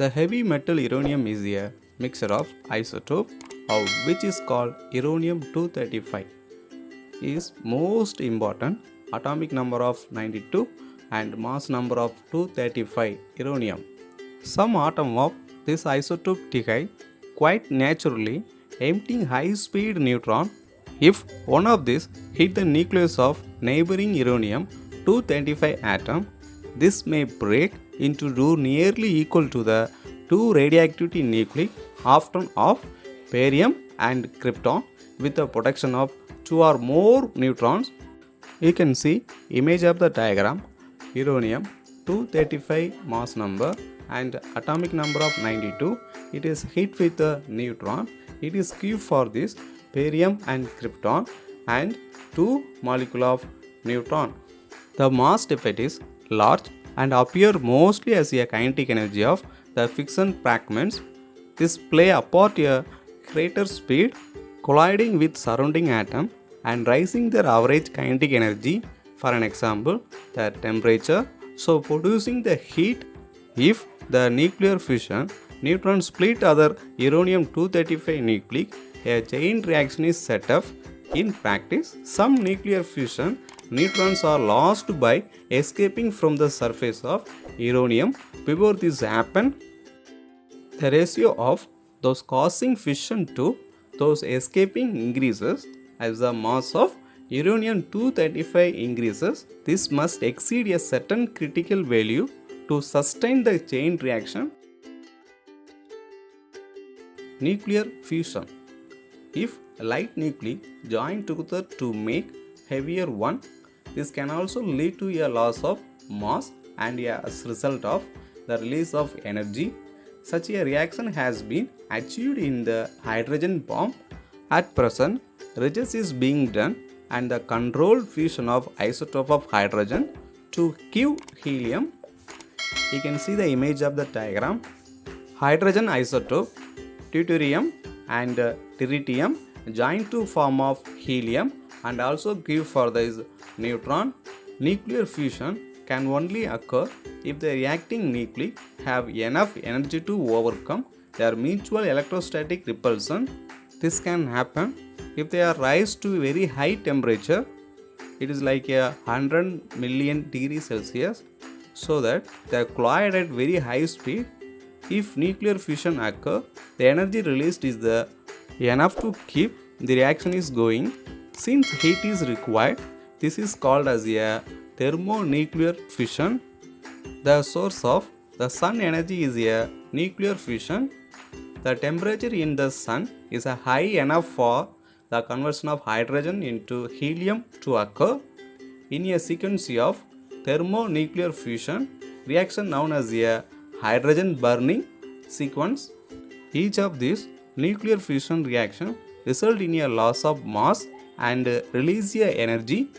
The heavy metal uranium is a mixture of isotope of which is called uranium 235 is most important atomic number of 92 and mass number of 235 uranium. Some atom of this isotope decay quite naturally, emptying high-speed neutron. If one of these hit the nucleus of neighboring uranium 235 atom, this may break into two nearly equal to the two radioactivity nuclei, often of barium and krypton, with the protection of two or more neutrons. You can see image of the diagram. Uranium 235 mass number and atomic number of 92. It is hit with a neutron. It is Q for this barium and krypton and 2 molecule of neutron. The mass defect is large and appear mostly as a kinetic energy of the fission fragments. This play apart a greater speed, colliding with surrounding atom and raising their average kinetic energy. For an example, the temperature, so producing the heat. If the nuclear fission neutron split other uranium 235 nuclei, a chain reaction is set up. In practice, some nuclear fission neutrons are lost by escaping from the surface of uranium. Before this happens, the ratio of those causing fission to those escaping increases as the mass of uranium 235 increases. This must exceed a certain critical value to sustain the chain reaction. Nuclear fusion. If light nuclei join together to make heavier one, this can also lead to a loss of mass and as a result of the release of energy. Such a reaction has been achieved in the hydrogen bomb. At present, research is being done and the controlled fusion of isotope of hydrogen to give helium. You can see the image of the diagram. Hydrogen isotope, deuterium and tritium join to form of helium and also give for this neutron. Nuclear fusion can only occur if the reacting nuclei have enough energy to overcome their mutual electrostatic repulsion. This can happen if they are raised to very high temperature. It is like 100 million degrees Celsius, so that they collide at very high speed. If nuclear fusion occur, the energy released is enough to keep the reaction is going. Since heat is required, this is called as a thermonuclear fission. The source of the sun energy is a nuclear fission. The temperature in the sun is high enough for the conversion of hydrogen into helium to occur. In a sequence of thermonuclear fusion reaction known as a hydrogen burning sequence, each of these nuclear fusion reaction result in a loss of mass and release a energy.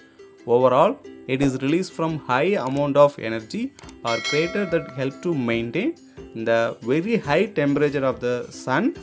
Overall, it is released from high amount of energy or greater that help to maintain the very high temperature of the sun